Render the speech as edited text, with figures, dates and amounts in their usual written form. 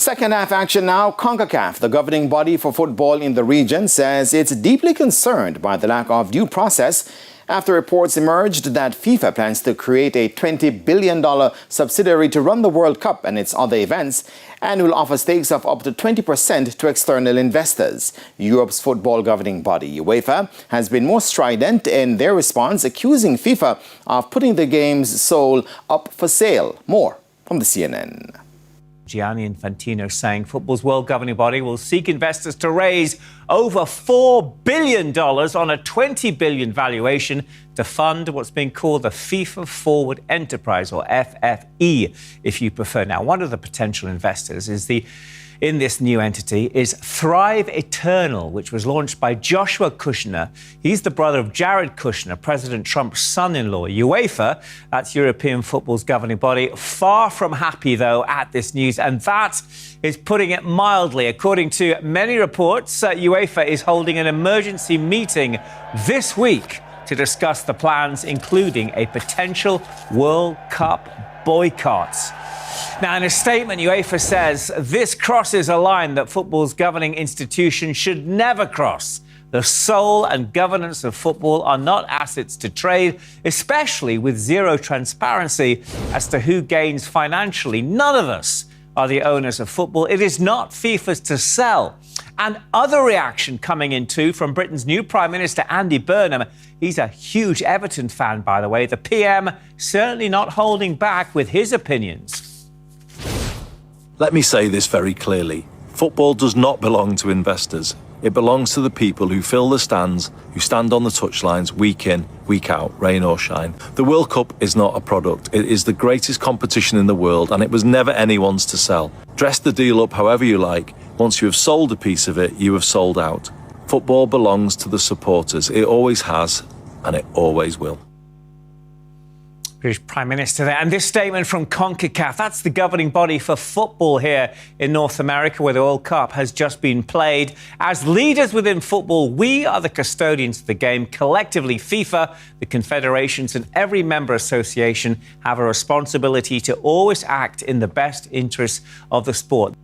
second half action now. CONCACAF, the governing body for football in the region, says it's deeply concerned by the lack of due process after reports emerged that FIFA plans to create a $20 billion subsidiary to run the World Cup and its other events and will offer stakes of up to 20% to external investors. Europe's football governing body, UEFA, has been more strident in their response, accusing FIFA of putting the game's soul up for sale. More from the CNN. Gianni Infantino saying football's world governing body will seek investors to raise over $4 billion on a $20 billion valuation to fund what's being called the FIFA Forward Enterprise, or FFE, if you prefer. Now, one of the potential investors in this new entity is Thrive Eternal, which was launched by Joshua Kushner. He's the brother of Jared Kushner, President Trump's son-in-law. UEFA, that's European football's governing body, far from happy, though, at this news, and that is putting it mildly. According to many reports, UEFA is holding an emergency meeting this week to discuss the plans, including a potential World Cup boycott. Now, in a statement, UEFA says this crosses a line that football's governing institution should never cross. The soul and governance of football are not assets to trade, especially with zero transparency as to who gains financially. None of us are the owners of football. It is not FIFA's to sell. And other reaction coming in too from Britain's new Prime Minister, Andy Burnham. He's a huge Everton fan, by the way. The PM certainly not holding back with his opinions. Let me say this very clearly. Football does not belong to investors. It belongs to the people who fill the stands, who stand on the touchlines week in, week out, rain or shine. The World Cup is not a product. It is the greatest competition in the world, and it was never anyone's to sell. Dress the deal up however you like. Once you have sold a piece of it, you have sold out. Football belongs to the supporters. It always has, and it always will. British Prime Minister there. And this statement from CONCACAF, that's the governing body for football here in North America, where the World Cup has just been played. As leaders within football, we are the custodians of the game. Collectively, FIFA, the confederations and every member association have a responsibility to always act in the best interests of the sport.